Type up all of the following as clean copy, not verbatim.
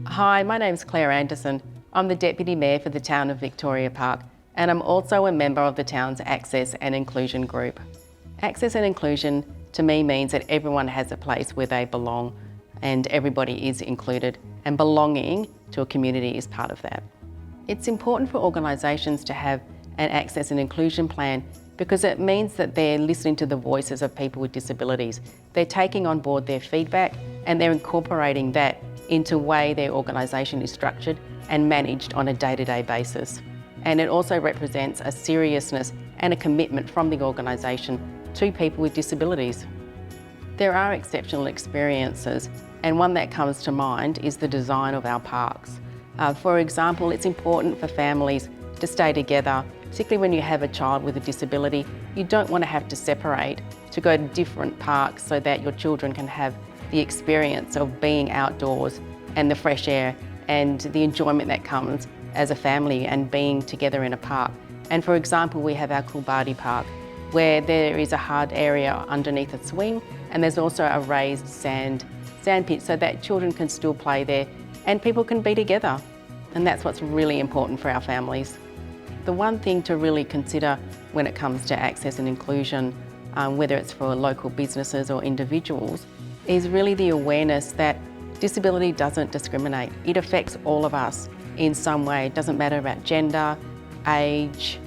Hi, my name's Claire Anderson. I'm the Deputy Mayor for the town of Victoria Park, and I'm also a member of the town's Access and Inclusion group. Access and inclusion to me means that everyone has a place where they belong and everybody is included, and belonging to a community is part of that. It's important for organisations to have an access and inclusion plan because it means that they're listening to the voices of people with disabilities. They're taking on board their feedback and they're incorporating that into the way their organisation is structured and managed on a day-to-day basis. And it also represents a seriousness and a commitment from the organisation to people with disabilities. There are exceptional experiences, and one that comes to mind is the design of our parks. For example, it's important for families to stay together, particularly when you have a child with a disability. You don't want to have to separate to go to different parks so that your children can have the experience of being outdoors and the fresh air and the enjoyment that comes as a family and being together in a park. And for example, we have our Coolbardie Park, where there is a hard area underneath a swing, and there's also a raised sand pit so that children can still play there and people can be together. And that's what's really important for our families. The one thing to really consider when it comes to access and inclusion, whether it's for local businesses or individuals, is really the awareness that disability doesn't discriminate. It affects all of us in some way. It doesn't matter about gender, age,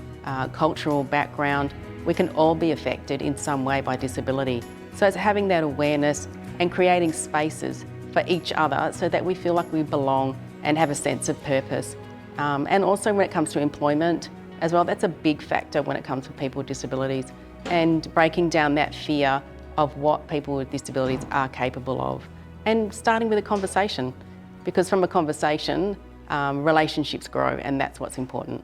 cultural background. We can all be affected in some way by disability. So it's having that awareness and creating spaces for each other so that we feel like we belong and have a sense of purpose. And also when it comes to employment as well, that's a big factor when it comes to people with disabilities, and breaking down that fear of what people with disabilities are capable of, and starting with a conversation, because from a conversation, relationships grow, and that's what's important.